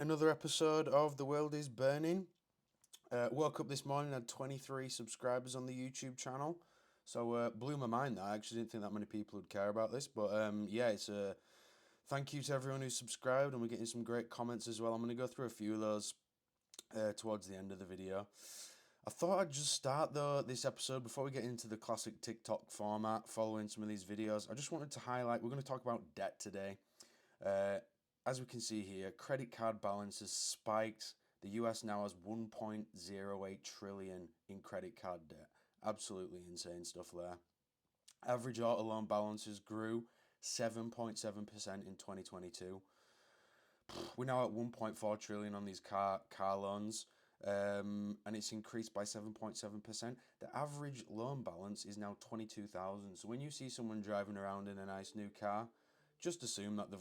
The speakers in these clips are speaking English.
Another episode of The World is Burning. Woke up this morning, had 23 subscribers on the YouTube channel. So blew my mind that. I actually didn't think that many people would care about this. But yeah, it's a thank you to everyone who's subscribed, and we're getting some great comments as well. I'm going to go through a few of those towards the end of the video. I thought I'd just start though this episode before we get into the classic TikTok format following some of these videos. I just wanted to highlight, we're going to talk about debt today. As we can see here, credit card balances spiked. The US now has 1.08 trillion in credit card debt. Absolutely insane stuff there. Average auto loan balances grew 7.7% in 2022. We're now at 1.4 trillion on these car loans, and it's increased by 7.7%. The average loan balance is now 22,000. So when you see someone driving around in a nice new car, just assume that they're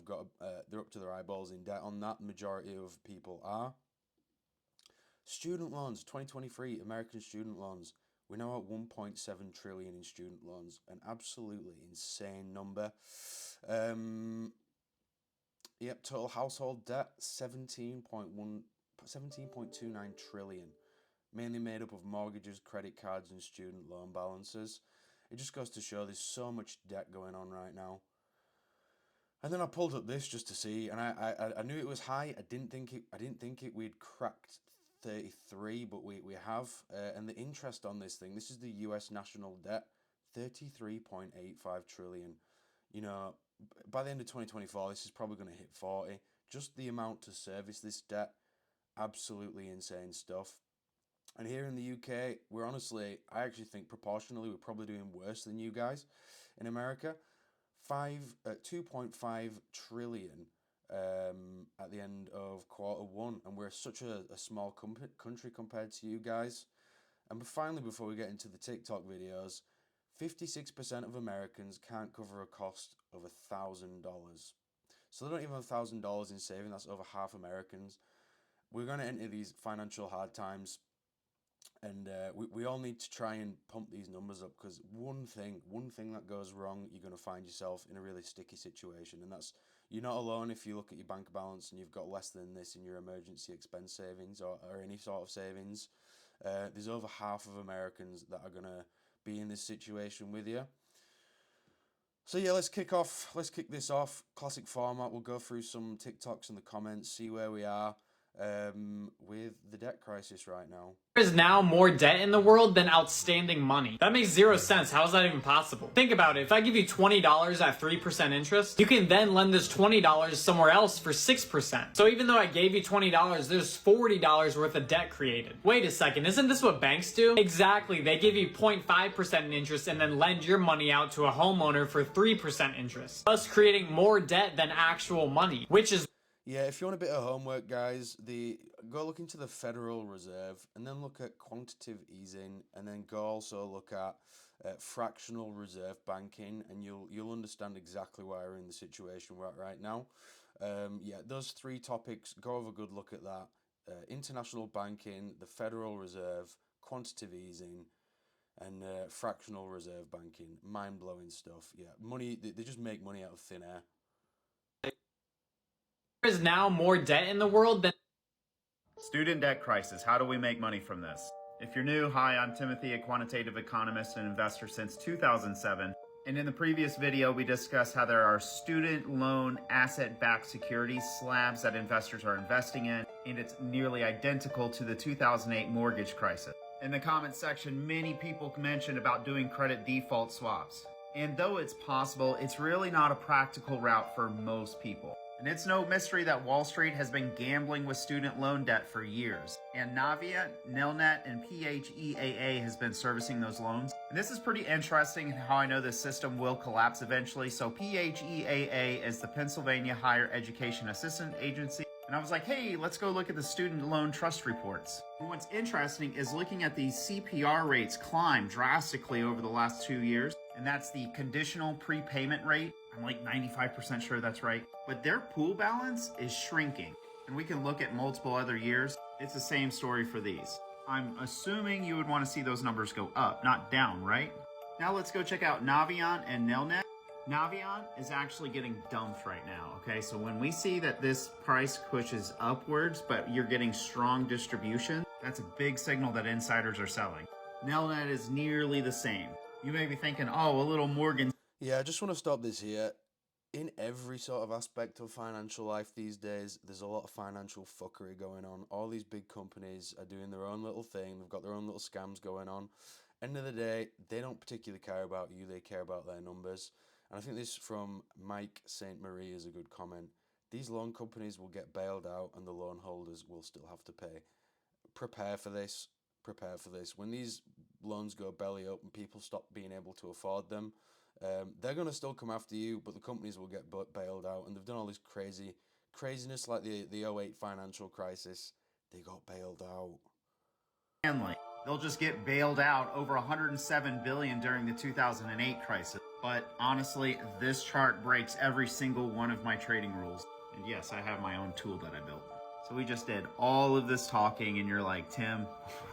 up to their eyeballs in debt on that. The majority of people are. Student loans, 2023, American student loans. We're now at 1.7 trillion in student loans, an absolutely insane number. Yep, total household debt, 17.29 trillion, mainly made up of mortgages, credit cards, and student loan balances. It just goes to show there's so much debt going on right now. And then I pulled up this just to see, and I knew it was high. I didn't think we'd cracked 33, but we have. And the interest on this thing, this is the US national debt, 33.85 trillion. You know, by the end of 2024, this is probably going to hit 40. Just the amount to service this debt, absolutely insane stuff. And here in the UK, I actually think proportionally, we're probably doing worse than you guys in America. 2.5 trillion at the end of Q1, and we're such a small country compared to you guys. And finally, before we get into the TikTok videos, 56% of Americans can't cover a cost of $1,000. So they don't even have $1,000 in saving. That's over half Americans. We're going to enter these financial hard times, and we all need to try and pump these numbers up, because one thing that goes wrong, you're going to find yourself in a really sticky situation. And that's, you're not alone if you look at your bank balance and you've got less than this in your emergency expense savings or any sort of savings. There's over half of Americans that are going to be in this situation with you. So yeah, let's kick this off. Classic format. We'll go through some TikToks in the comments, see where we are with the debt crisis right now. There is now more debt in the world than outstanding money. That makes zero sense. How is that even possible? Think about it. If I give you $20 at 3% interest, you can then lend this $20 somewhere else for 6%. So even though I gave you $20, there's $40 worth of debt created. Wait a second, isn't this what banks do? Exactly. They give you 0.5% in interest and then lend your money out to a homeowner for 3% interest, thus creating more debt than actual money, which is... Yeah, if you want a bit of homework, guys, go look into the Federal Reserve, and then look at quantitative easing, and then go also look at fractional reserve banking, and you'll understand exactly why we're in the situation we're at right now. Yeah, those three topics, go have a good look at that. International banking, the Federal Reserve, quantitative easing, and fractional reserve banking. Mind-blowing stuff. Yeah, money, they just make money out of thin air. There is now more debt in the world than... Student debt crisis. How do we make money from this? If you're new, hi, I'm Timothy, a quantitative economist and investor since 2007. And in the previous video, we discussed how there are student loan asset-backed securities slabs that investors are investing in, and it's nearly identical to the 2008 mortgage crisis. In the comments section, many people mentioned about doing credit default swaps. And though it's possible, it's really not a practical route for most people. And it's no mystery that Wall Street has been gambling with student loan debt for years. And Navient, Nelnet, and PHEAA has been servicing those loans. And this is pretty interesting in how I know this system will collapse eventually. So PHEAA is the Pennsylvania Higher Education Assistance Agency. And I was like, hey, let's go look at the student loan trust reports. And what's interesting is looking at these CPR rates climb drastically over the last 2 years. And that's the conditional prepayment rate. I'm like 95% sure that's right. But their pool balance is shrinking. And we can look at multiple other years. It's the same story for these. I'm assuming you would want to see those numbers go up, not down, right? Now let's go check out Navient and Nelnet. Navion is actually getting dumped right now, okay? So when we see that this price pushes upwards, but you're getting strong distribution, that's a big signal that insiders are selling. Nelnet is nearly the same. You may be thinking, oh, a little Morgan. Yeah, I just want to stop this here. In every sort of aspect of financial life these days, there's a lot of financial fuckery going on. All these big companies are doing their own little thing. They've got their own little scams going on. End of the day, they don't particularly care about you. They care about their numbers. And I think this from Mike St. Marie is a good comment. These loan companies will get bailed out and the loan holders will still have to pay. Prepare for this. Prepare for this. When these loans go belly up and people stop being able to afford them, they're going to still come after you, but the companies will get bailed out. And they've done all this craziness like the '08 financial crisis. They got bailed out. Stanley. They'll just get bailed out over 107 billion during the 2008 crisis. But honestly, this chart breaks every single one of my trading rules. And yes, I have my own tool that I built. So we just did all of this talking and you're like, Tim,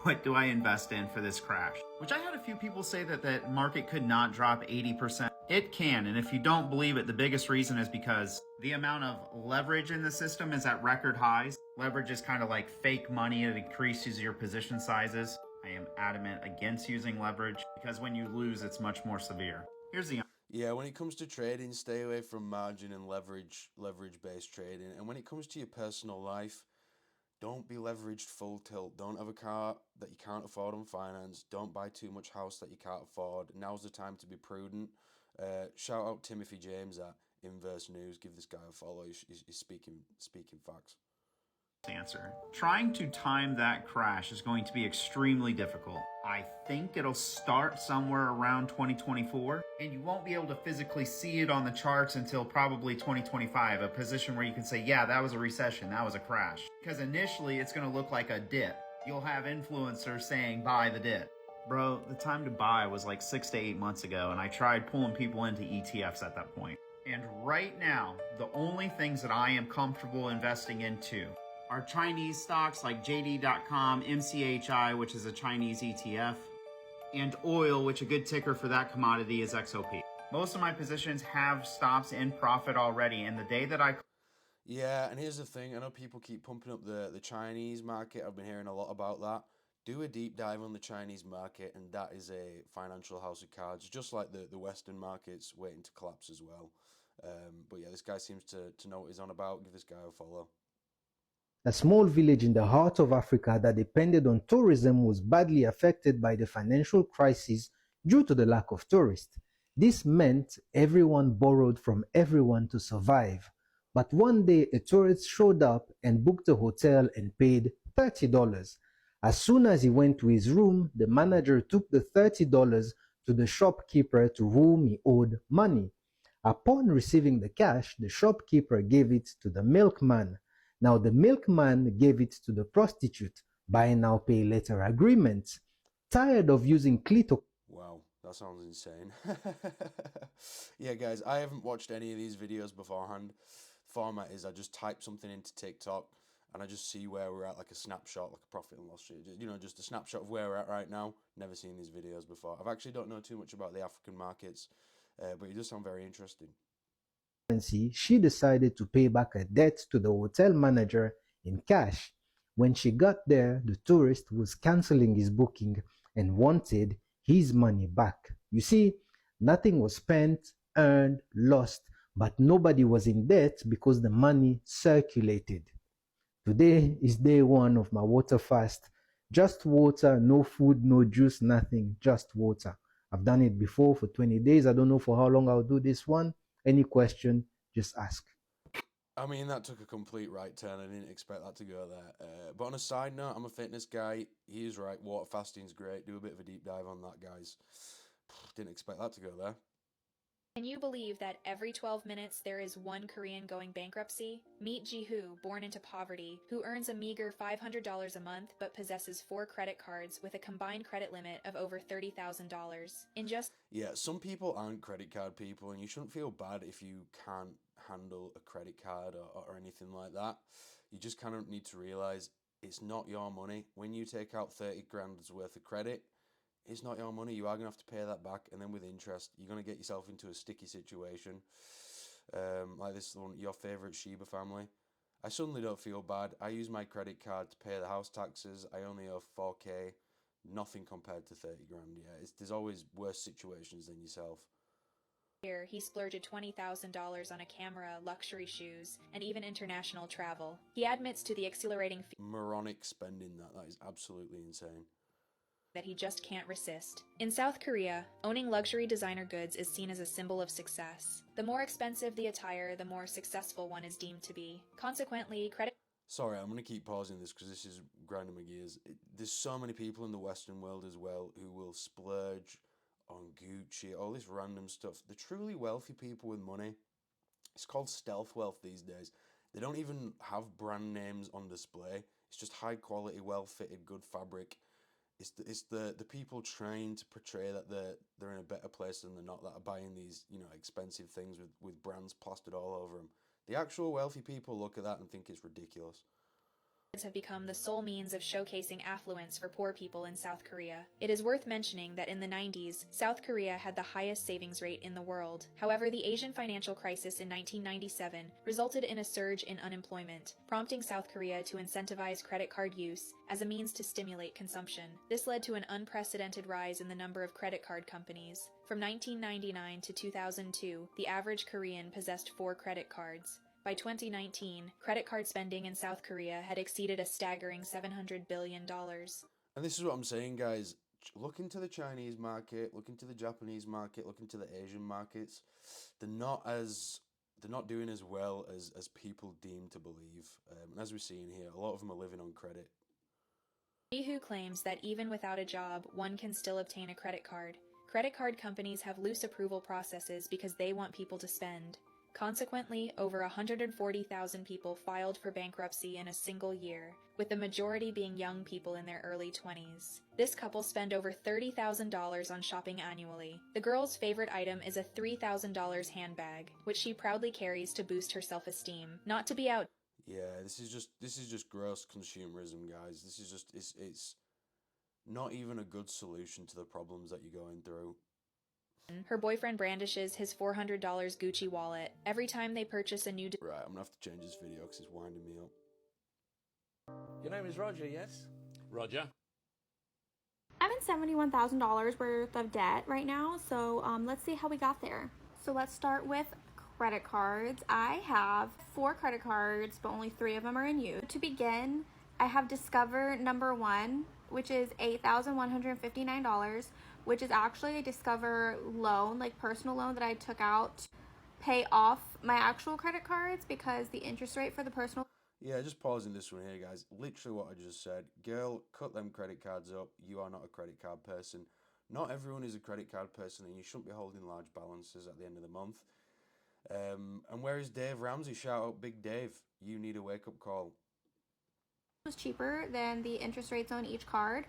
what do I invest in for this crash? Which I had a few people say that the market could not drop 80%. It can, and if you don't believe it, the biggest reason is because the amount of leverage in the system is at record highs. Leverage is kind of like fake money. It increases your position sizes. I am adamant against using leverage because when you lose, it's much more severe. Here's the Yeah, when it comes to trading, stay away from margin and leverage-based trading. And when it comes to your personal life, don't be leveraged full tilt. Don't have a car that you can't afford on finance. Don't buy too much house that you can't afford. Now's the time to be prudent. Shout out Timothy James at Inverse News. Give this guy a follow. He's speaking facts. answer. Trying to time that crash is going to be extremely difficult. I think it'll start somewhere around 2024, and you won't be able to physically see it on the charts until probably 2025, a position where you can say, yeah, that was a recession, that was a crash. Because initially, it's going to look like a dip. You'll have influencers saying, buy the dip. Bro, the time to buy was like 6 to 8 months ago, and I tried pulling people into ETFs at that point. And right now, the only things that I am comfortable investing into are Chinese stocks like JD.com, MCHI, which is a Chinese ETF, and oil, which a good ticker for that commodity is XOP. Most of my positions have stops in profit already, and the day that I... Yeah, and here's the thing. I know people keep pumping up the Chinese market. I've been hearing a lot about that. Do a deep dive on the Chinese market, and that is a financial house of cards, just like the Western markets waiting to collapse as well. But yeah, this guy seems to know what he's on about. Give this guy a follow. A small village in the heart of Africa that depended on tourism was badly affected by the financial crisis due to the lack of tourists. This meant everyone borrowed from everyone to survive. But one day a tourist showed up and booked a hotel and paid $30. As soon as he went to his room, the manager took the $30 to the shopkeeper to whom he owed money. Upon receiving the cash, the shopkeeper gave it to the milkman. Now the milkman gave it to the prostitute. Buy now, pay later agreement. Tired of using tiktoc. Wow, that sounds insane. Yeah, guys, I haven't watched any of these videos beforehand. Format is I just type something into TikTok and I just see where we're at, like a snapshot, like a profit and loss sheet. Just a snapshot of where we're at right now. Never seen these videos before. I've actually don't know too much about the African markets, but it does sound very interesting. She decided to pay back a debt to the hotel manager in cash. When she got there, the tourist was canceling his booking and wanted his money back. You see, nothing was spent, earned, lost, but nobody was in debt because the money circulated. Today is day one of my water fast. Just water, no food, no juice, nothing, just water. I've done it before for 20 days. I don't know for how long I'll do this one. Any question, just ask. I mean, that took a complete right turn. I didn't expect that to go there. But on a side note, I'm a fitness guy. He is right. Water fasting's great. Do a bit of a deep dive on that, guys. Didn't expect that to go there. Can you believe that every 12 minutes there is one Korean going bankruptcy? Meet Ji-hoo, born into poverty, who earns a meager $500 a month but possesses 4 credit cards with a combined credit limit of over $30,000. In just... Yeah, some people aren't credit card people, and you shouldn't feel bad if you can't handle a credit card or anything like that. You just kind of need to realize it's not your money. When you take out 30 grand's worth of credit, It's not your money. You are going to have to pay that back. And then with interest, you're going to get yourself into a sticky situation. Like this one, your favorite Shiba family. I suddenly don't feel bad. I use my credit card to pay the house taxes. I only owe 4K. Nothing compared to 30 grand. Yeah, there's always worse situations than yourself. Here, he splurged $20,000 on a camera, luxury shoes, and even international travel. He admits to the exhilarating Moronic spending that is absolutely insane. that he just can't resist. In South Korea, owning luxury designer goods is seen as a symbol of success. The more expensive the attire, the more successful one is deemed to be. Consequently, credit Sorry, I'm going to keep pausing this because this is grinding my gears. There's so many people in the Western world as well who will splurge on Gucci, all this random stuff. The truly wealthy people with money, it's called stealth wealth these days. They don't even have brand names on display. It's just high quality, well fitted, good fabric. It's the people trying to portray that they're in a better place than they're not, that are buying these, you know, expensive things with brands plastered all over them. The actual wealthy people look at that and think it's ridiculous. have become the sole means of showcasing affluence for poor people in South Korea. It is worth mentioning that in the 90s, South Korea had the highest savings rate in the world. However, the Asian financial crisis in 1997 resulted in a surge in unemployment, prompting South Korea to incentivize credit card use as a means to stimulate consumption. This led to an unprecedented rise in the number of credit card companies. From 1999 to 2002, the average Korean possessed 4 credit cards. By 2019, credit card spending in South Korea had exceeded a staggering $700 billion. And this is what I'm saying, guys. Look into the Chinese market, look into the Japanese market, look into the Asian markets. They're not doing as well as people deem to believe. And as we're seeing here, a lot of them are living on credit. Jihu claims that even without a job, one can still obtain a credit card. Credit card companies have loose approval processes because they want people to spend. Consequently, over 140,000 people filed for bankruptcy in a single year, with the majority being young people in their early 20s. This couple spend over $30,000 on shopping annually. The girl's favorite item is a $3,000 handbag, which she proudly carries to boost her self-esteem, not to be out. Yeah, this is just gross consumerism, guys. This is just it's not even a good solution to the problems that you're going through. Her boyfriend brandishes his $400 Gucci wallet every time they purchase a new Right, I'm gonna have to change this video because it's winding me up. Your name is Roger, yes? Roger. I'm in $71,000 worth of debt right now, so let's see how we got there. So let's start with credit cards. I have 4 credit cards, but only 3 of them are in use. To begin, I have Discover number 1, which is $8,159, which is actually a Discover loan, like personal loan that I took out to pay off my actual credit cards because the interest rate for the personal. Yeah, just pausing this one here, guys. Literally what I just said. Girl, cut them credit cards up. You are not a credit card person. Not everyone is a credit card person, and you shouldn't be holding large balances at the end of the month. And where is Dave Ramsey? Shout out Big Dave. You need a wake-up call. Was cheaper than the interest rates on each card,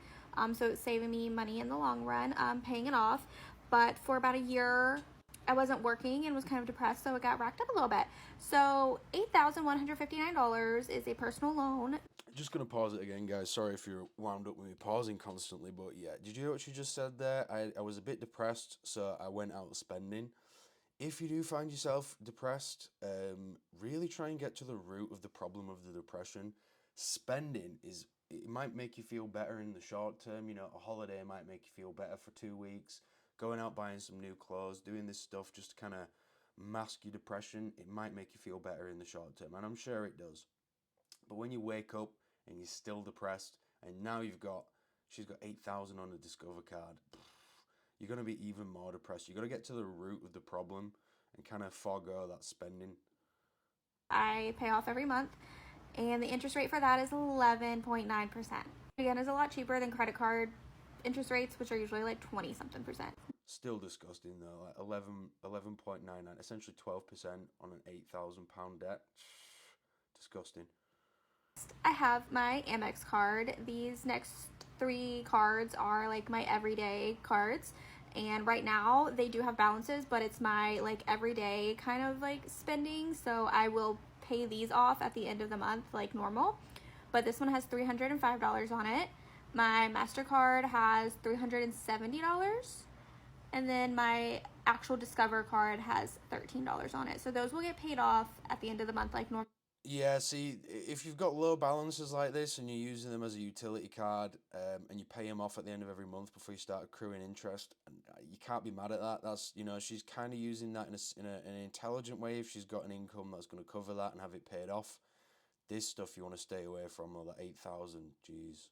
so it's saving me money in the long run, paying it off. But for about a year I wasn't working and was kind of depressed, so it got racked up a little bit. So $8,159 is a personal loan. Just gonna pause it again, guys. Sorry if you're wound up with me pausing constantly, but yeah, did you hear what she just said there? I was a bit depressed, so I went out spending. If you do find yourself depressed, really try and get to the root of the problem of the depression. Spending it might make you feel better in the short term. You know, a holiday might make you feel better for 2 weeks. Going out buying some new clothes, doing this stuff just to kind of mask your depression, it might make you feel better in the short term, and I'm sure it does. But when you wake up and you're still depressed, and now she's got 8,000 on a Discover card, you're going to be even more depressed. You've got to get to the root of the problem and kind of forego that spending. I pay off every month, and the interest rate for that is 11.9%. Again, it's a lot cheaper than credit card interest rates, which are usually like 20-something%. Still disgusting though, like 11.99, essentially 12% on an £8,000 debt. Disgusting. I have my Amex card. These next 3 cards are like my everyday cards, and right now they do have balances, but it's my like everyday kind of like spending, so I will pay these off at the end of the month like normal. But this one has $305 on it. My MasterCard has $370. And then my actual Discover card has $13 on it. So those will get paid off at the end of the month like normal. Yeah, see, if you've got low balances like this and you're using them as a utility card, and you pay them off at the end of every month before you start accruing interest, and you can't be mad at that. That's, she's kind of using that in an intelligent way if she's got an income that's going to cover that and have it paid off. This stuff you want to stay away from, all that 8,000, jeez.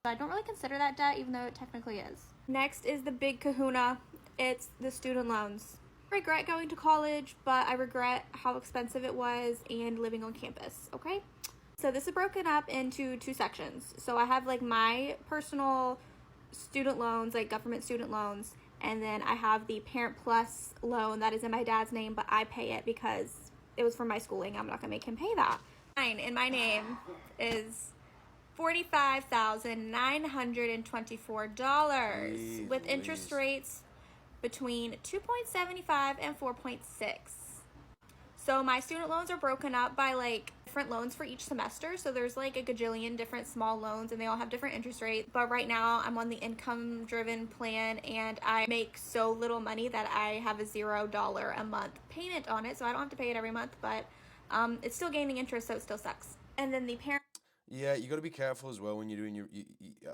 I don't really consider that debt, even though it technically is. Next is the big kahuna. It's the student loans. I regret going to college, but I regret how expensive it was and living on campus, okay? So this is broken up into two sections. So I have like my personal student loans, like government student loans, and then I have the Parent Plus loan that is in my dad's name, but I pay it because it was for my schooling. I'm not gonna make him pay that. Mine in my name is $45,924 with interest rates between 2.75 and 4.6. So my student loans are broken up by like different loans for each semester. So there's like a gajillion different small loans and they all have different interest rates. But right now I'm on the income driven plan and I make so little money that I have a $0 a month payment on it. So I don't have to pay it every month, but it's still gaining interest, so it still sucks. And then the parent. Yeah, you got to be careful as well when you're doing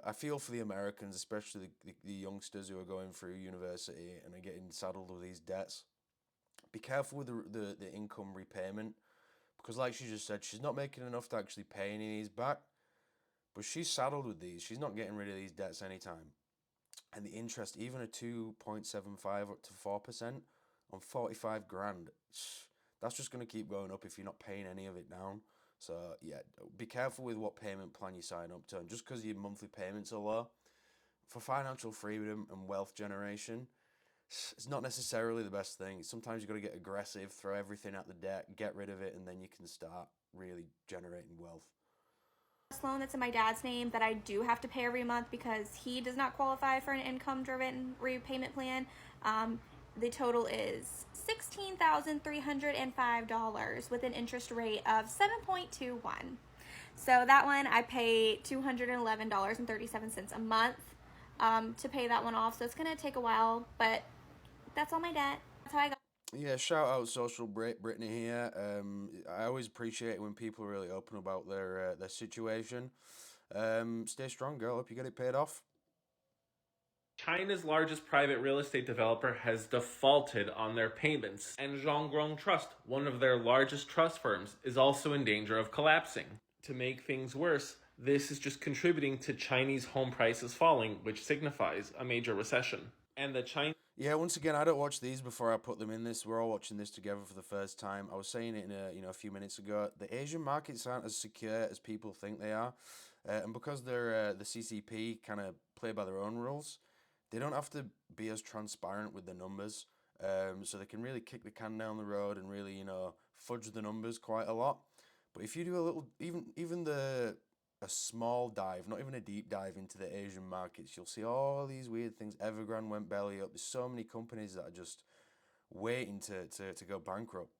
I feel for the Americans, especially the youngsters who are going through university and are getting saddled with these debts. Be careful with the income repayment, because like she just said, she's not making enough to actually pay any of these back, but she's saddled with these. She's not getting rid of these debts anytime. And the interest, even a 2.75 up to 4% on 45 grand, that's just going to keep going up if you're not paying any of it down. So yeah, be careful with what payment plan you sign up to. And just because your monthly payments are low, for financial freedom and wealth generation, it's not necessarily the best thing. Sometimes you've got to get aggressive, throw everything at the debt, get rid of it, and then you can start really generating wealth. Loan that's in my dad's name that I do have to pay every month because he does not qualify for an income-driven repayment plan. The total is $16,305 with an interest rate of 7.21. So that one I pay $211.37 a month to pay that one off. So it's gonna take a while, but that's all my debt. That's how I got. Yeah, shout out Social Brittany here. I always appreciate it when people are really open about their situation. Stay strong, girl. Hope you get it paid off. China's largest private real estate developer has defaulted on their payments, and Zhongrong Trust, one of their largest trust firms, is also in danger of collapsing. To make things worse, this is just contributing to Chinese home prices falling, which signifies a major recession. And the Chinese... Yeah, once again, I don't watch these before I put them in this. We're all watching this together for the first time. I was saying it in a few minutes ago. The Asian markets aren't as secure as people think they are, and because they're the CCP kind of play by their own rules, they don't have to be as transparent with the numbers, so they can really kick the can down the road and really fudge the numbers quite a lot. But if you do a little, even a small dive, not even a deep dive into the Asian markets, you'll see all these weird things. Evergrande went belly up. There's so many companies that are just waiting to go bankrupt.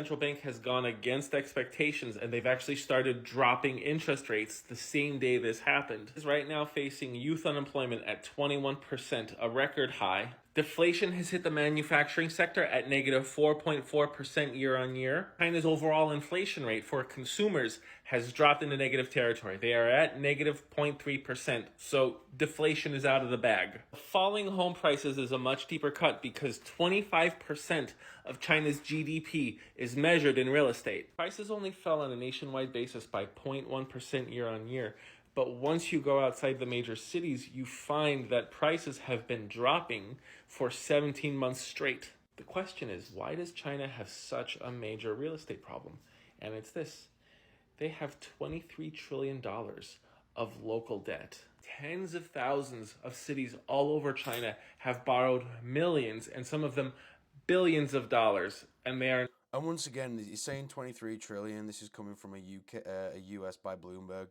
Central bank has gone against expectations and they've actually started dropping interest rates the same day this happened. Is right now facing youth unemployment at 21%, a record high. Deflation has hit the manufacturing sector at negative 4.4% year on year. China's overall inflation rate for consumers has dropped into negative territory. They are at negative 0.3%, so deflation is out of the bag. Falling home prices is a much deeper cut because 25% of China's GDP is measured in real estate. Prices only fell on a nationwide basis by 0.1% year on year. But once you go outside the major cities, you find that prices have been dropping for 17 months straight. The question is, why does China have such a major real estate problem? And it's this. They have $23 trillion of local debt. Tens of thousands of cities all over China have borrowed millions, and some of them billions of dollars, and they are... And once again, you're saying 23 trillion. This is coming from a US by Bloomberg.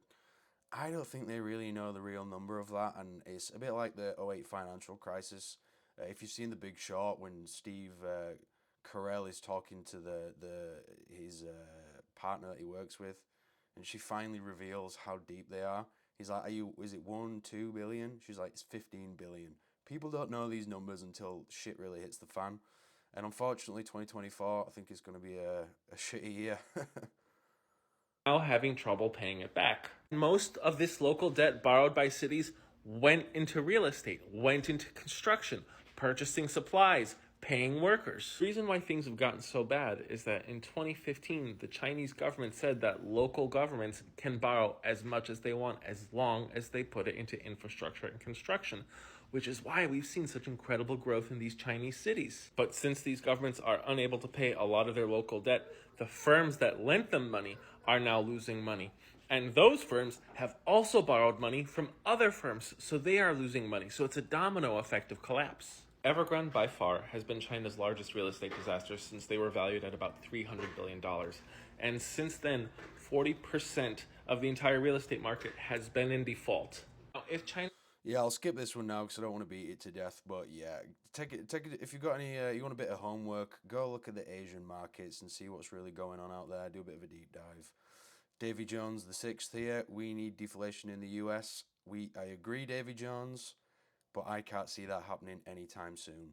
I don't think they really know the real number of that, and it's a bit like the '08 financial crisis. If you've seen The Big Short, when Steve Carell is talking to his partner that he works with, and she finally reveals how deep they are. He's like, is it 1-2 billion? She's like, it's 15 billion. People don't know these numbers until shit really hits the fan. And unfortunately, 2024, I think is going to be a shitty year. Now having trouble paying it back. Most of this local debt borrowed by cities went into real estate, went into construction, purchasing supplies, paying workers. The reason why things have gotten so bad is that in 2015, the Chinese government said that local governments can borrow as much as they want as long as they put it into infrastructure and construction, which is why we've seen such incredible growth in these Chinese cities. But since these governments are unable to pay a lot of their local debt, the firms that lent them money are now losing money. And those firms have also borrowed money from other firms, so they are losing money. So it's a domino effect of collapse. Evergrande, by far, has been China's largest real estate disaster since they were valued at about $300 billion. And since then, 40% of the entire real estate market has been in default. Now, if China... Yeah, I'll skip this one now because I don't want to beat it to death. But yeah, take it. If you've got any, you want a bit of homework, go look at the Asian markets and see what's really going on out there. Do a bit of a deep dive. Davy Jones, the sixth here. We need deflation in the US. I agree, Davy Jones, but I can't see that happening anytime soon.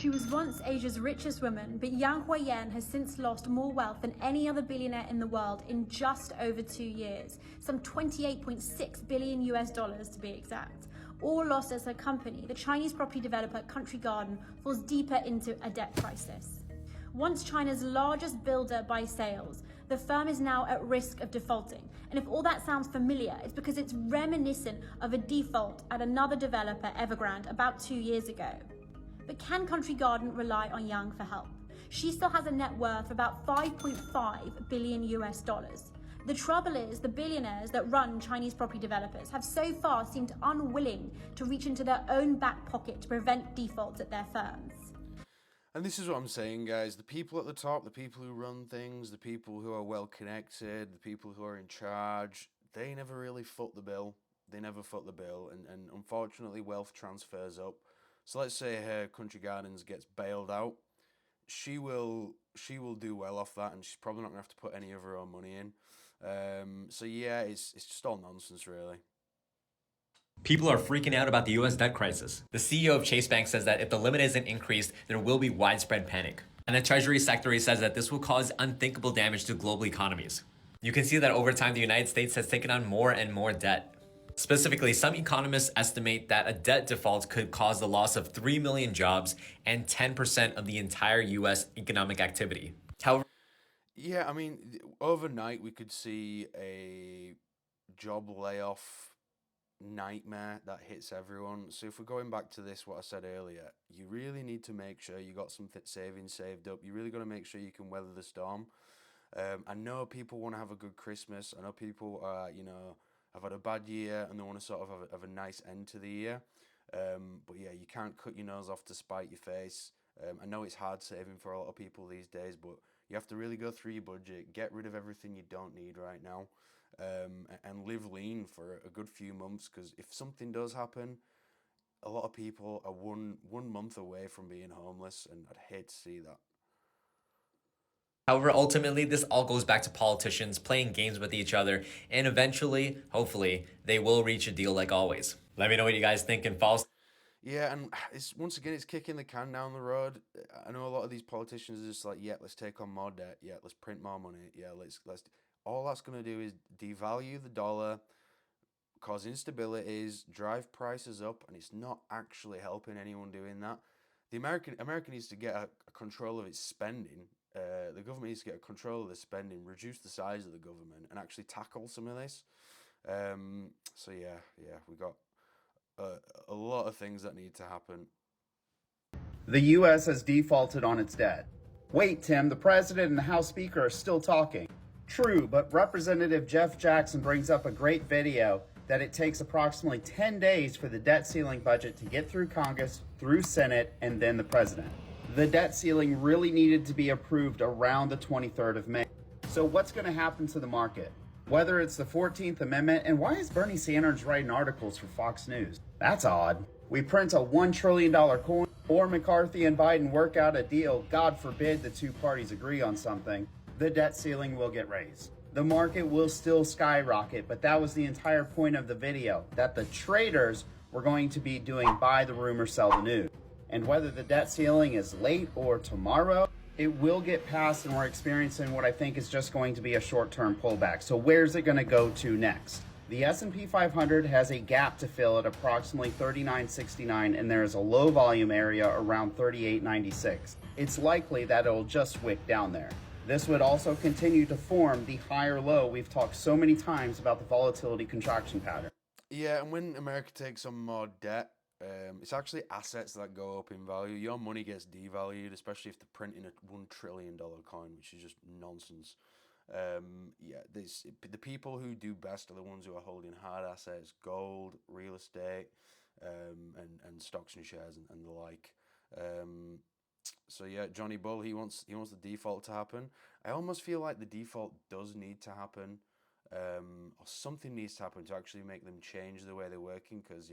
She was once Asia's richest woman, but Yang Huiyan has since lost more wealth than any other billionaire in the world in just over 2 years, some 28.6 billion US dollars to be exact. All lost as her company, the Chinese property developer Country Garden, falls deeper into a debt crisis. Once China's largest builder by sales, the firm is now at risk of defaulting. And if all that sounds familiar, it's because it's reminiscent of a default at another developer, Evergrande, about 2 years ago. But can Country Garden rely on Yang for help? She still has a net worth of about 5.5 billion US dollars. The trouble is, the billionaires that run Chinese property developers have so far seemed unwilling to reach into their own back pocket to prevent defaults at their firms. And this is what I'm saying, guys. The people at the top, the people who run things, the people who are well connected, the people who are in charge, they never really foot the bill. They never foot the bill. And unfortunately, wealth transfers up. So let's say her Country Gardens gets bailed out. She will do well off that, and she's probably not going to have to put any of her own money in. So yeah, it's just all nonsense, really. People are freaking out about the US debt crisis. The CEO of Chase Bank says that if the limit isn't increased, there will be widespread panic. And the Treasury Secretary says that this will cause unthinkable damage to global economies. You can see that over time, the United States has taken on more and more debt. Specifically, some economists estimate that a debt default could cause the loss of 3 million jobs and 10% of the entire US economic activity. However, yeah, I mean, overnight we could see a job layoff nightmare that hits everyone. So if we're going back to this, what I said earlier, you really need to make sure you got some savings saved up. You really got to make sure you can weather the storm. I know people want to have a good Christmas. I know people are, have had a bad year and they want to sort of have a nice end to the year. But yeah, you can't cut your nose off to spite your face. I know it's hard saving for a lot of people these days, but you have to really go through your budget, get rid of everything you don't need right now, and live lean for a good few months, because if something does happen, a lot of people are one month away from being homeless, and I'd hate to see that. However, ultimately, this all goes back to politicians playing games with each other, and eventually, hopefully, they will reach a deal like always. Let me know what you guys think and follow. Yeah, and once again, it's kicking the can down the road. I know a lot of these politicians are just like, yeah, let's take on more debt. Yeah, let's print more money. Yeah, let's. All that's going to do is devalue the dollar, cause instabilities, drive prices up, and it's not actually helping anyone doing that. The America needs to get a control of its spending. The government needs to get a control of the spending, reduce the size of the government, and actually tackle some of this. So yeah, we got a lot of things that need to happen. The U.S. has defaulted on its debt. Wait, Tim, the president and the House Speaker are still talking. True, but Representative Jeff Jackson brings up a great video that it takes approximately 10 days for the debt ceiling budget to get through Congress, through Senate, and then the president. The debt ceiling really needed to be approved around the 23rd of May. So what's going to happen to the market? Whether it's the 14th Amendment, and why is Bernie Sanders writing articles for Fox News? That's odd. We print a $1 trillion coin, or McCarthy and Biden work out a deal, God forbid the two parties agree on something, the debt ceiling will get raised. the market will still skyrocket. But that was the entire point of the video, that the traders were going to be doing buy the rumor, sell the news. And whether the debt ceiling is late or tomorrow, it will get passed, and we're experiencing what I think is just going to be a short-term pullback. So where's it going to go to next? The S&P 500 has a gap to fill at approximately 39.69, and there is a low volume area around 38.96. It's likely that it'll just wick down there. This would also continue to form the higher low we've talked so many times about, the volatility contraction pattern. Yeah, and when America takes on more debt, it's actually assets that go up in value. Your money gets devalued, especially if they're printing a $1 trillion coin, which is just nonsense. Yeah, the people who do best are the ones who are holding hard assets, gold, real estate, and stocks and shares and the like. So yeah, Johnny Bull, he wants the default to happen. I almost feel like the default does need to happen, or something needs to happen to actually make them change the way they're working, because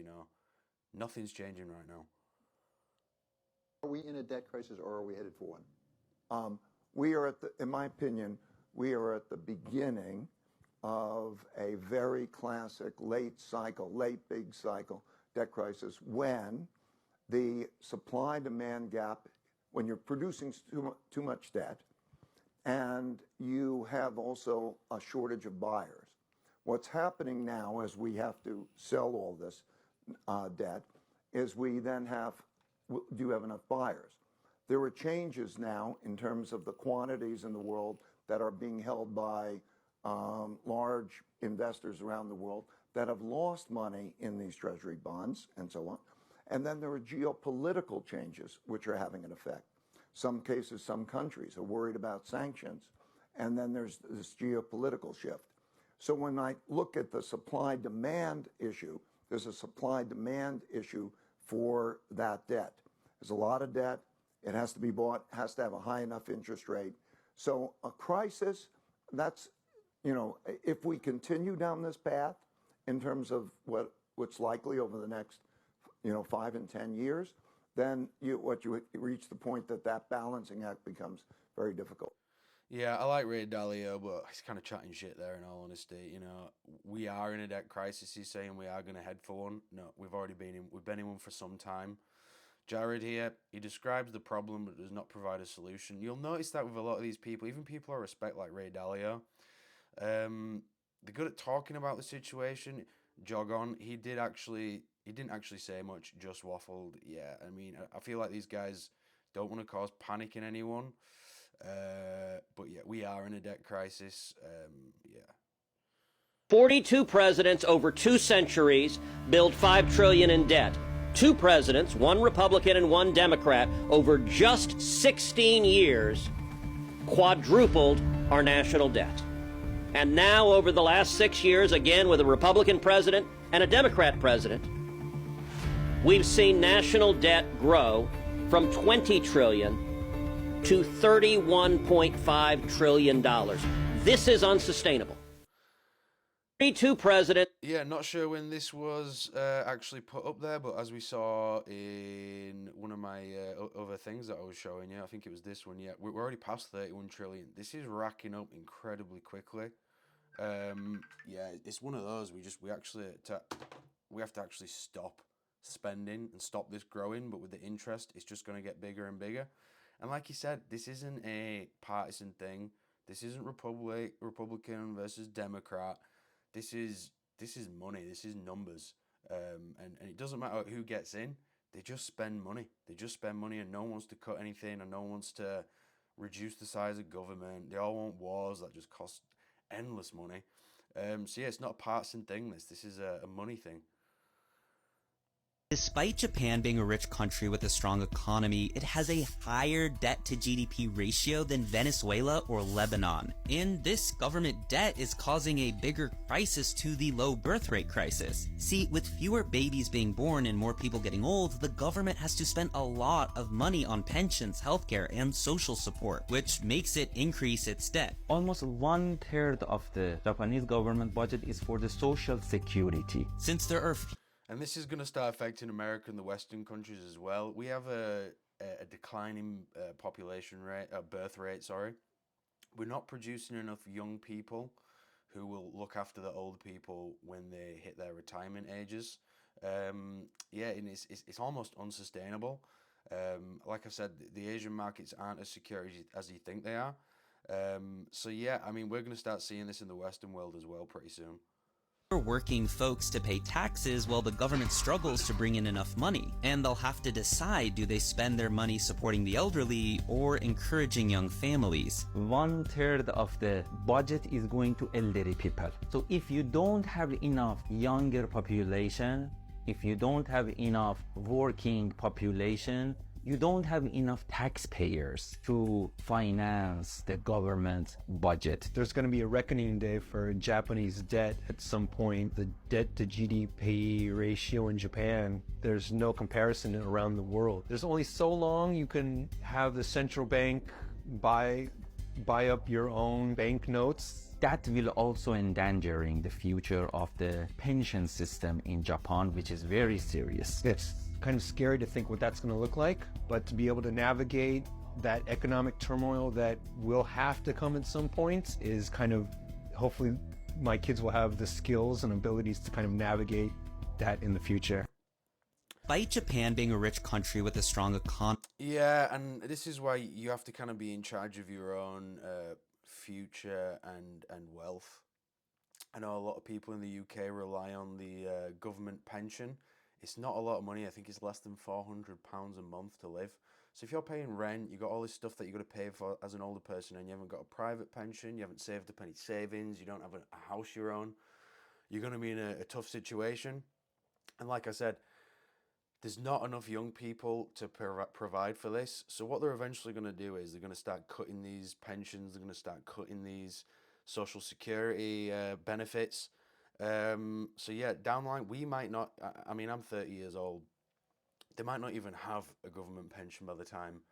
nothing's changing right now. Are we in a debt crisis, or are we headed for one? We are in my opinion, we are at the beginning of a very classic late big cycle debt crisis, when the supply-demand gap, when you're producing too much debt, and you have also a shortage of buyers. What's happening now, as we have to sell all this debt, is we then do have enough buyers. There are changes now in terms of the quantities in the world that are being held by large investors around the world that have lost money in these treasury bonds and so on. And then there are geopolitical changes which are having an effect. Some cases, some countries are worried about sanctions, and then there's this geopolitical shift. So when I look at the supply-demand issue, there's a supply-demand issue for that debt. There's a lot of debt. It has to be bought, has to have a high enough interest rate. So a crisis, that's, if we continue down this path in terms of what's likely over the next, 5 and 10 years, then you reach the point that balancing act becomes very difficult. Yeah, I like Ray Dalio, but he's kind of chatting shit there, in all honesty. We are in a debt crisis. He's saying we are going to head for one. No, we've been in one for some time. Jared here, he describes the problem but does not provide a solution. You'll notice that with a lot of these people, even people I respect like Ray Dalio, they're good at talking about the situation, jog on. He didn't actually say much, just waffled. Yeah, I mean, I feel like these guys don't want to cause panic in anyone. But yeah, we are in a debt crisis. Yeah. 42 presidents over 2 centuries built $5 trillion in debt. 2 presidents, one Republican and one Democrat, over just 16 years, quadrupled our national debt. And now, over the last 6 years, again with a Republican president and a Democrat president, we've seen national debt grow from $20 trillion to $31.5 trillion. This is unsustainable. 32 president. Yeah, not sure when this was actually put up there, but as we saw in one of my other things that I was showing you, I think it was this one. Yeah, we're already past 31 trillion. This is racking up incredibly quickly. Yeah, it's one of those we have to actually stop spending and stop this growing. But with the interest, it's just going to get bigger and bigger. And like you said, this isn't a partisan thing. This isn't Republican versus Democrat. This is money. This is numbers. And it doesn't matter who gets in. They just spend money. They just spend money, and no one wants to cut anything, and no one wants to reduce the size of government. They all want wars that just cost endless money. So yeah, it's not a partisan thing. This is a money thing. Despite Japan being a rich country with a strong economy, it has a higher debt to GDP ratio than Venezuela or Lebanon. And this government debt is causing a bigger crisis to the low birth rate crisis. See, with fewer babies being born and more people getting old, the government has to spend a lot of money on pensions, healthcare, and social support, which makes it increase its debt. Almost 1/3 of the Japanese government budget is for the social security. Since there are And this is going to start affecting America and the Western countries as well. We have a declining population rate, birth rate, sorry. We're not producing enough young people who will look after the older people when they hit their retirement ages. Yeah, and it's almost unsustainable. Like I said, the Asian markets aren't as secure as you think they are. So yeah, I mean, we're going to start seeing this in the Western world as well pretty soon. Working folks to pay taxes while the government struggles to bring in enough money, and they'll have to decide, do they spend their money supporting the elderly or encouraging young families? 1/3 of the budget is going to elderly people. So if you don't have enough younger population, if you don't have enough working population, you don't have enough taxpayers to finance the government budget. There's going to be a reckoning day for Japanese debt at some point. The debt to GDP ratio in Japan, there's no comparison around the world. There's only so long you can have the central bank buy up your own banknotes. That will also endangering the future of the pension system in Japan, which is very serious. It's kind of scary to think what that's going to look like, but to be able to navigate that economic turmoil that will have to come at some point is kind of, hopefully my kids will have the skills and abilities to kind of navigate that in the future. Despite Japan being a rich country with a strong economy. Yeah, and this is why you have to kind of be in charge of your own future and wealth. I know a lot of people in the UK rely on the government pension. It's not a lot of money. I think it's less than £400 a month to live. So if you're paying rent, you've got all this stuff that you've got to pay for as an older person, and you haven't got a private pension, you haven't saved up any savings, you don't have a house your own, you're going to be in a tough situation. And like I said, there's not enough young people to provide for this. So what they're eventually going to do is they're going to start cutting these pensions, they're going to start cutting these social security benefits. So yeah, down the line, we might not, I mean, I'm 30 years old. They might not even have a government pension by the time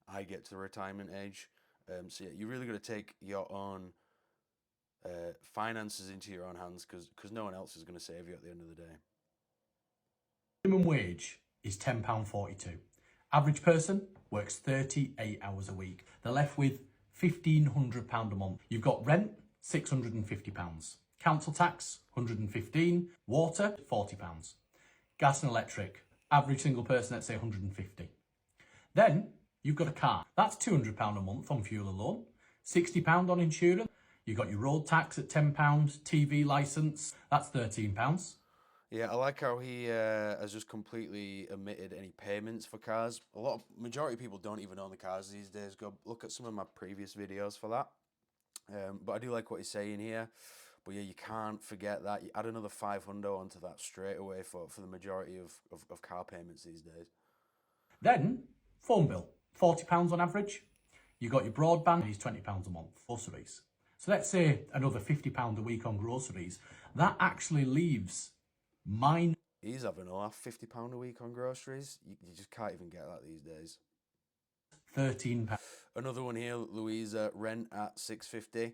I get to the retirement age. So yeah, you really got to take your own finances into your own hands, because no one else is going to save you at the end of the day. Minimum wage is £10.42. Average person works 38 hours a week. They're left with £1,500 a month. You've got rent, £650. Council tax, £115. Water, £40. Gas and electric, average single person, let's say £150. Then you've got a car. That's £200 a month on fuel alone. £60 on insurance. You've got your road tax at £10. TV licence, that's £13. Yeah, I like how he has just completely omitted any payments for cars. Majority of people don't even own the cars these days. Go look at some of my previous videos for that. But I do like what he's saying here. But yeah, you can't forget that. You add another 500 onto that straight away for the majority of car payments these days. Then, phone bill, £40 on average. You got your broadband, it's £20 a month, groceries. So let's say another £50 a week on groceries. That actually leaves mine. He's having a laugh. £50 a week on groceries. You just can't even get that these days. £13. Another one here, Louisa, rent at $650.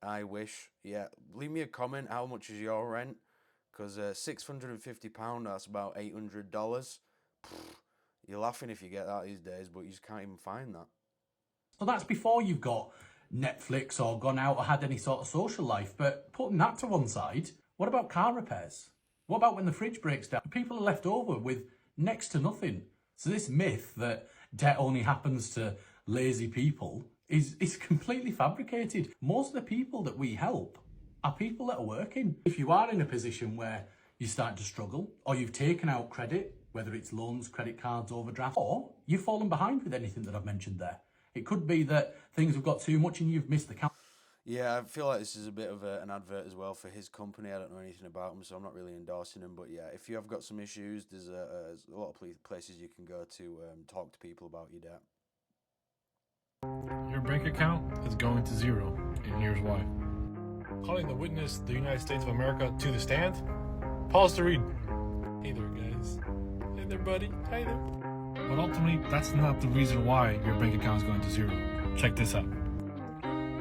I wish. Yeah, leave me a comment. How much is your rent? Because £650, that's about $800. You're laughing if you get that these days, but you just can't even find that. So that's before you've got Netflix or gone out or had any sort of social life. But putting that to one side, what about car repairs? What about when the fridge breaks down? People are left over with next to nothing. So this myth that debt only happens to lazy people is completely fabricated. Most of the people that we help are people that are working. If you are in a position where you're starting to struggle, or you've taken out credit, whether it's loans, credit cards, overdraft, or you've fallen behind with anything that I've mentioned there. It could be that things have got too much and you've missed the count. Yeah, I feel like this is a bit of an advert as well for his company. I don't know anything about him, so I'm not really endorsing him. But yeah, if you have got some issues, there's a lot of places you can go to talk to people about your debt. Your bank account is going to zero, and here's why. Calling the witness, the United States of America, to the stand? Pause to read. Hey there, guys. Hey there, buddy. Hey there. But ultimately, that's not the reason why your bank account is going to zero. Check this out.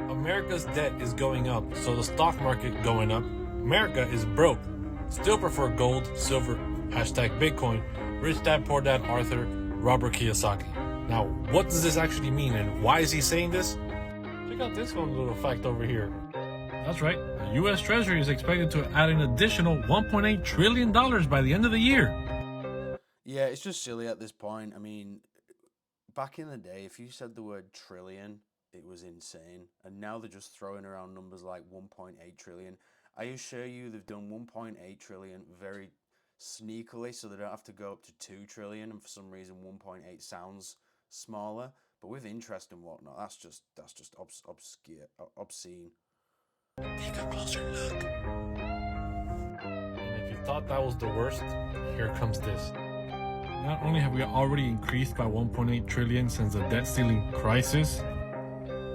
America's debt is going up, so the stock market going up. America is broke. Still prefer gold, silver, hashtag Bitcoin, rich dad, poor dad, Arthur, Robert Kiyosaki. Now, what does this actually mean, and why is he saying this? Check out this fun little fact over here. That's right. The U.S. Treasury is expected to add an additional $1.8 trillion by the end of the year. Yeah, it's just silly at this point. I mean, back in the day, if you said the word trillion, it was insane. And now they're just throwing around numbers like 1.8 trillion. I assure you they've done 1.8 trillion very sneakily so they don't have to go up to 2 trillion, and for some reason 1.8 sounds smaller. But with interest and whatnot, that's just obscene. Take a closer look. And if you thought that was the worst, here comes this. Not only have we already increased by 1.8 trillion since the debt ceiling crisis,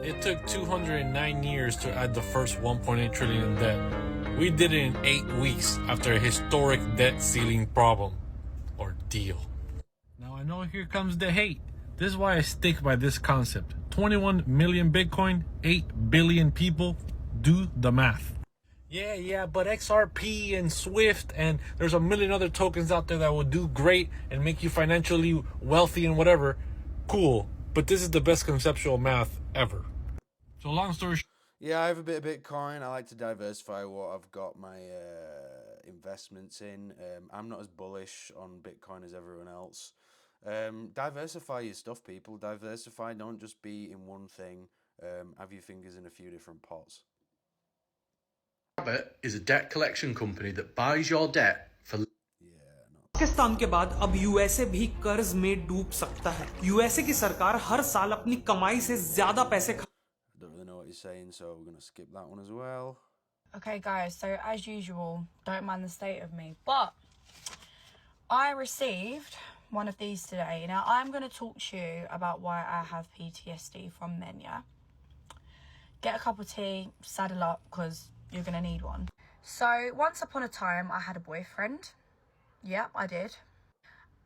it took 209 years to add the first 1.8 trillion in debt. We did it in 8 weeks after a historic debt ceiling problem or deal. Now I know here comes the hate. This is why I stick by this concept. 21 million Bitcoin, 8 billion people. Do the math. Yeah, but XRP and Swift and there's a million other tokens out there that will do great and make you financially wealthy and whatever. Cool, but this is the best conceptual math ever. So long story short. Yeah, I have a bit of Bitcoin. I like to diversify what I've got my investments in. I'm not as bullish on Bitcoin as everyone else. Diversify your stuff, people. Diversify. Don't just be in one thing. Have your fingers in a few different pots. Rabbit is a debt collection company that buys your debt for. Pakistan के बाद अब USA भी कर्ज में डूब सकता है। USA की सरकार हर साल अपनी कमाई से ज्यादा पैसे Don't really know what he's saying, so we're going to skip that one as well. Okay, guys, so as usual, don't mind the state of me, but I received one of these today. Now, I'm going to talk to you about why I have PTSD from men, yeah? Get a cup of tea, saddle up, because you're going to need one. So, once upon a time, I had a boyfriend. Yeah, I did.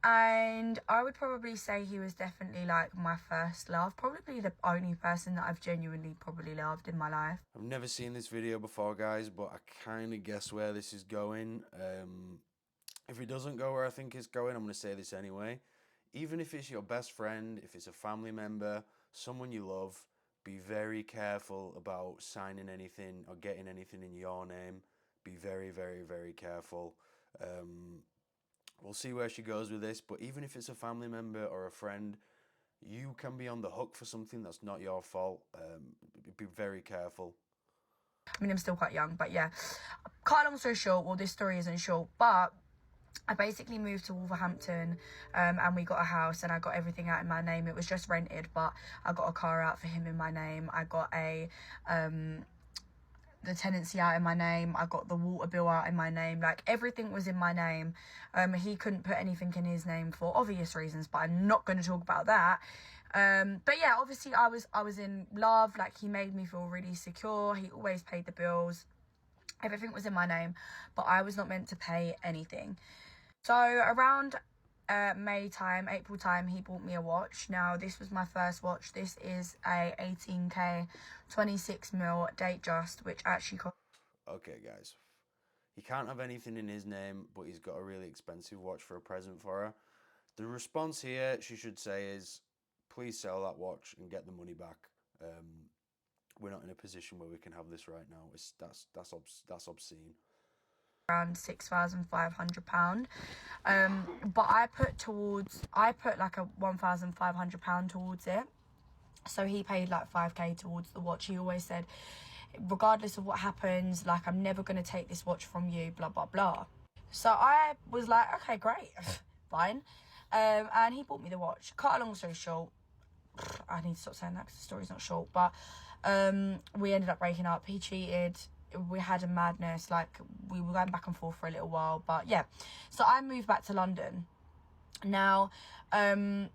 And I would probably say he was definitely like my first love. Probably the only person that I've genuinely probably loved in my life. I've never seen this video before, guys, but I kind of guess where this is going. If it doesn't go where I think it's going, I'm going to say this anyway. Even if it's your best friend, if it's a family member, someone you love, be very careful about signing anything or getting anything in your name. Be very, very, very careful. We'll see where she goes with this, but even if it's a family member or a friend, you can be on the hook for something that's not your fault. Be very careful. I mean, I'm still quite young, but yeah. Cut a long story short, well, this story isn't short, but I basically moved to Wolverhampton and we got a house and I got everything out in my name. It was just rented, but I got a car out for him in my name. I got the tenancy out in my name. I got the water bill out in my name. Like, everything was in my name. He couldn't put anything in his name for obvious reasons, but I'm not going to talk about that. But yeah, obviously I was in love. Like, he made me feel really secure. He always paid the bills. Everything was in my name, but I was not meant to pay anything. So around May time, April time, he bought me a watch. Now, this was my first watch. This is a 18K 26mm Datejust, which actually cost... Okay, guys. He can't have anything in his name, but he's got a really expensive watch for a present for her. The response here, she should say, is please sell that watch and get the money back. We're not in a position where we can have this right now. That's obscene. Around £6,500, but I put like a £1,500 towards it, so he paid like 5k towards the watch. He always said, regardless of what happens, like, I'm never going to take this watch from you, blah blah blah. So I was like, okay, great, fine. And he bought me the watch. Cut a long story short, I need to stop saying that because the story's not short, but we ended up breaking up. He cheated. We had a madness, like, we were going back and forth for a little while, but yeah. So I moved back to London. Now, I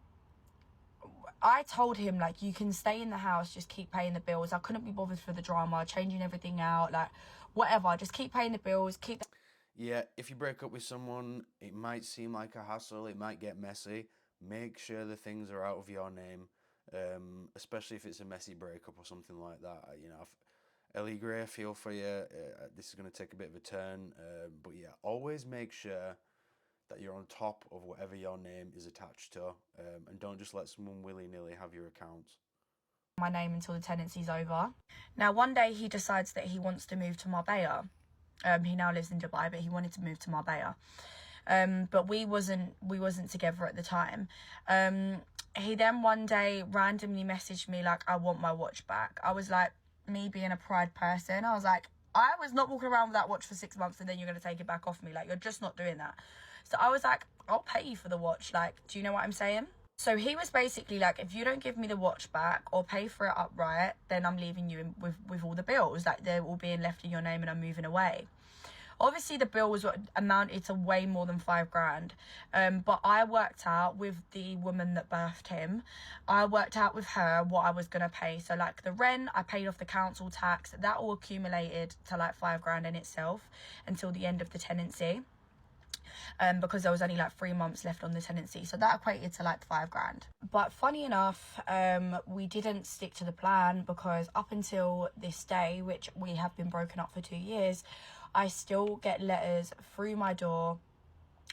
told him, like, you can stay in the house, just keep paying the bills. I couldn't be bothered for the drama, changing everything out, like, whatever. Just keep paying the bills, keep... Yeah, if you break up with someone, it might seem like a hassle, it might get messy. Make sure the things are out of your name, especially if it's a messy breakup or something like that. You know, Ellie Gray, I feel for you. This is going to take a bit of a turn, but yeah, always make sure that you're on top of whatever your name is attached to, and don't just let someone willy-nilly have your account. my name until the tenancy's over. Now, one day he decides that he wants to move to Marbella. He now lives in Dubai, but he wanted to move to Marbella. But we wasn't together at the time. He then one day randomly messaged me like, I want my watch back. I was like, me being a pride person, I was like, I was not walking around with that watch for 6 months and then you're going to take it back off me. Like, you're just not doing that. So I was like, I'll pay you for the watch. Like, do you know what I'm saying? So he was basically like, if you don't give me the watch back or pay for it outright, then I'm leaving you with all the bills. Like, they're all being left in your name and I'm moving away. Obviously, the bill was amounted to way more than $5,000. But I worked out with the woman that birthed him. I worked out with her what I was going to pay. So, like, the rent, I paid off the council tax. That all accumulated to, like, $5,000 in itself until the end of the tenancy. Because there was only, like, 3 months left on the tenancy. So that equated to, like, $5,000. But funny enough, we didn't stick to the plan because up until this day, which we have been broken up for 2 years, I still get letters through my door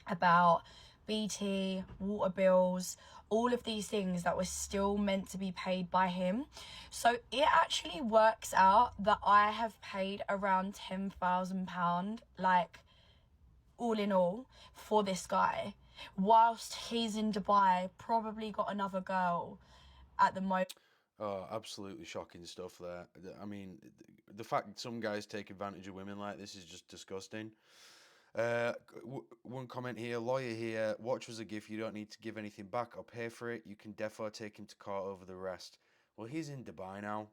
about BT, water bills, all of these things that were still meant to be paid by him. So it actually works out that I have paid around £10,000, like, all in all, for this guy, whilst he's in Dubai, probably got another girl at the moment. Oh, absolutely shocking stuff there. I mean, the fact that some guys take advantage of women like this is just disgusting. One comment here, lawyer here, watch was a gift, you don't need to give anything back or pay for it, you can defo take him to court over the rest. Well, he's in Dubai now.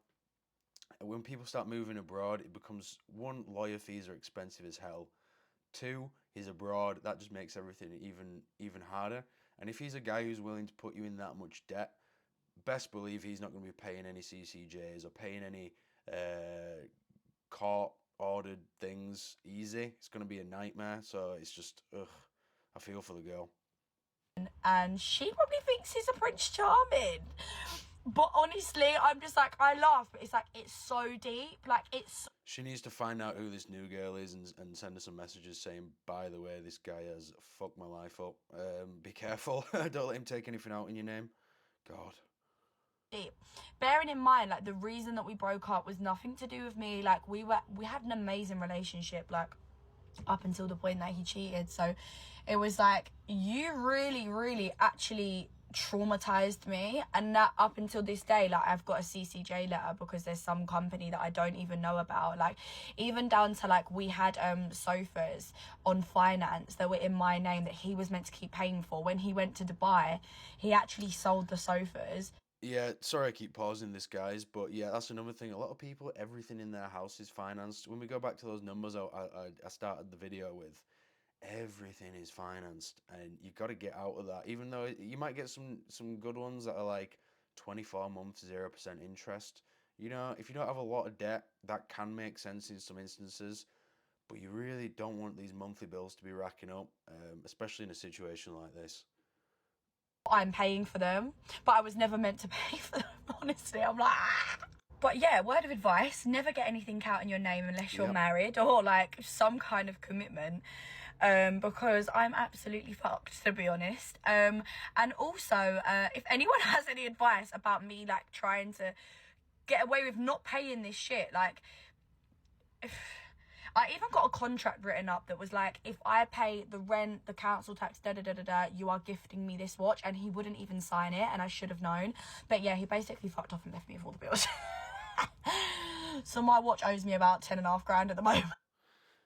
When people start moving abroad, it becomes, one, lawyer fees are expensive as hell. Two, he's abroad, that just makes everything even harder. And if he's a guy who's willing to put you in that much debt, best believe he's not going to be paying any CCJs or paying any court-ordered things easy. It's going to be a nightmare, so it's just, ugh, I feel for the girl. And she probably thinks he's a Prince Charming. But honestly, I'm just like, I laugh, but it's like, it's so deep. Like, it's... She needs to find out who this new girl is and send her some messages saying, by the way, this guy has fucked my life up. Be careful. Don't let him take anything out in your name. God. Deep. Bearing in mind, like, the reason that we broke up was nothing to do with me. Like, we had an amazing relationship, like, up until the point that he cheated. So it was like, you really actually traumatized me. And that up until this day, like, I've got a CCJ letter because there's some company that I don't even know about. Like, even down to, like, we had sofas on finance that were in my name that he was meant to keep paying for. When he went to Dubai, he actually sold the sofas. Yeah, sorry I keep pausing this, guys, but yeah, that's another thing. A lot of people, everything in their house is financed. When we go back to those numbers I started the video with, everything is financed, and you've got to get out of that. Even though you might get some good ones that are like 24 months, 0% interest. You know, if you don't have a lot of debt, that can make sense in some instances, but you really don't want these monthly bills to be racking up, especially in a situation like this. I'm paying for them, but I was never meant to pay for them, honestly. I'm like, ah. But yeah, word of advice, never get anything out in your name unless you're married or like some kind of commitment, because I'm absolutely fucked, to be honest. And also, if anyone has any advice about me like trying to get away with not paying this shit, like, I even got a contract written up that was like, if I pay the rent, the council tax, you are gifting me this watch, and he wouldn't even sign it, and I should have known. But yeah, he basically fucked off and left me with all the bills. So my watch owes me about 10.5 grand at the moment.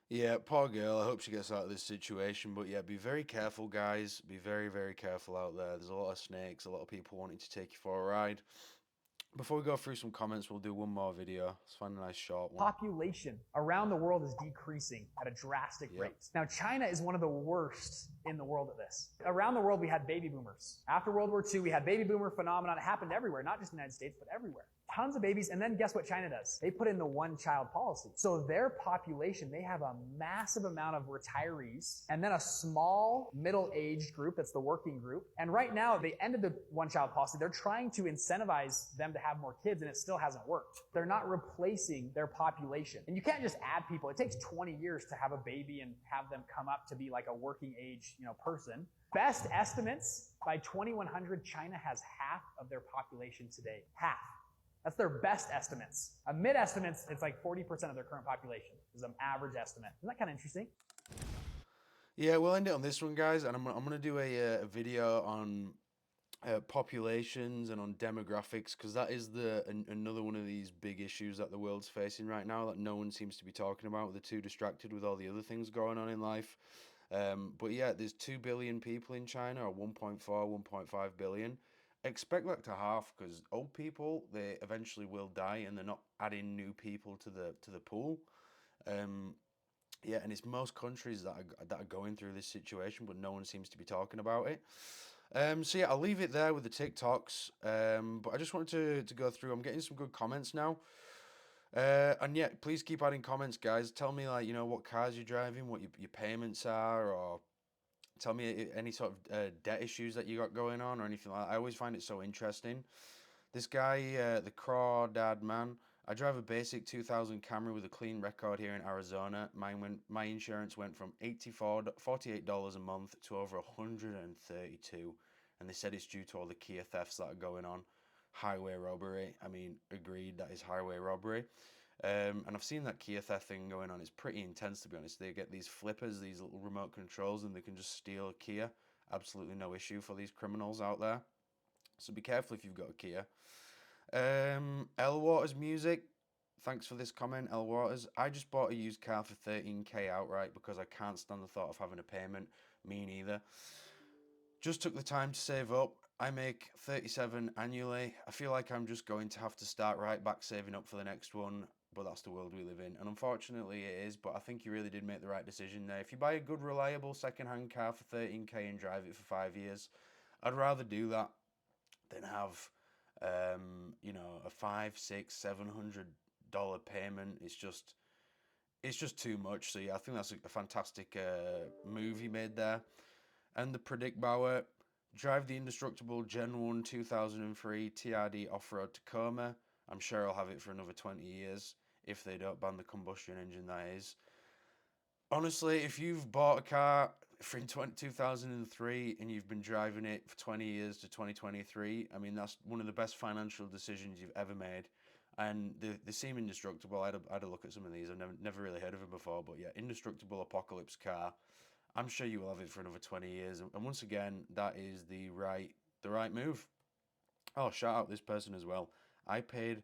Yeah, poor girl. I hope she gets out of this situation. But yeah, be very careful, guys. Be very careful out there. There's a lot of snakes, a lot of people wanting to take you for a ride. Before we go through some comments, we'll do one more video. Let's find a nice short one. Population around the world is decreasing at a drastic rate. Now, China is one of the worst in the world at this. Around the world, we had baby boomers. After World War II, we had baby boomer phenomenon. It happened everywhere, not just in the United States, but everywhere. Tons of babies, and then guess what China does? They put in the one-child policy. So their population, they have a massive amount of retirees, and then a small middle-aged group, that's the working group. And right now, they ended the one-child policy. They're trying to incentivize them to have more kids, and it still hasn't worked. They're not replacing their population. And you can't just add people. It takes 20 years to have a baby and have them come up to be like a working age, person. Best estimates, by 2100, China has half of their population today. Half. That's their best estimates. Mid estimates, it's like 40% of their current population is an average estimate. Isn't that kind of interesting? Yeah, we'll end it on this one, guys, and I'm going to do a video on populations and on demographics, because that is another one of these big issues that the world's facing right now that no one seems to be talking about. They're too distracted with all the other things going on in life. But yeah, there's 2 billion people in China, or 1.4, 1.5 billion. Expect that to half, because old people, they eventually will die, and they're not adding new people to the pool. Yeah, and it's most countries that are going through this situation, but no one seems to be talking about it. So yeah, I'll leave it there with the TikToks. But I just wanted to go through. I'm getting some good comments now. And yeah, please keep adding comments, guys. Tell me, like, what cars you're driving, what your payments are, or tell me any sort of debt issues that you got going on or anything like that. I always find it so interesting. This guy, the Crawdad Man, I drive a basic 2000 Camry with a clean record here in Arizona. My insurance went from $48 a month to over $132, and they said it's due to all the Kia thefts that are going on. Highway robbery. I mean, agreed, that is highway robbery. And I've seen that Kia theft thing going on. It's pretty intense, to be honest. They get these flippers, these little remote controls, and they can just steal a Kia. Absolutely no issue for these criminals out there. So be careful if you've got a Kia. L Waters Music, thanks for this comment, L Waters. I just bought a used car for 13k outright because I can't stand the thought of having a payment. Me neither. Just took the time to save up. I make 37 annually. I feel like I'm just going to have to start right back saving up for the next one, but that's the world we live in. And unfortunately it is, but I think you really did make the right decision there. If you buy a good, reliable second-hand car for 13k and drive it for 5 years, I'd rather do that than have a $500, $600, $700 payment. It's just too much. So yeah, I think that's a fantastic move he made there. And the Predict Bauer, drive the indestructible Gen 1 2003 TRD off-road Tacoma. I'm sure I'll have it for another 20 years if they don't ban the combustion engine, that is. Honestly, if you've bought a car in 2003 and you've been driving it for 20 years to 2023, I mean, that's one of the best financial decisions you've ever made. And they seem indestructible. I had a look at some of these. I've never really heard of them before, but yeah, indestructible apocalypse car. I'm sure you will have it for another 20 years. And once again, that is the right move. Oh, shout out this person as well. I paid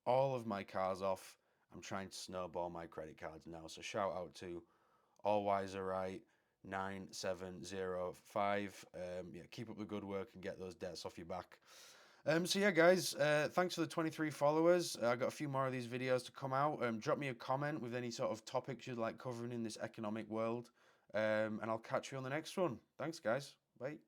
all of my cars off. I'm trying to snowball my credit cards now. So shout out to Allwiserright 9705. Yeah, keep up the good work and get those debts off your back. So yeah, guys, thanks for the 23 followers. I got a few more of these videos to come out. Drop me a comment with any sort of topics you'd like covering in this economic world. And I'll catch you on the next one. Thanks, guys. Bye.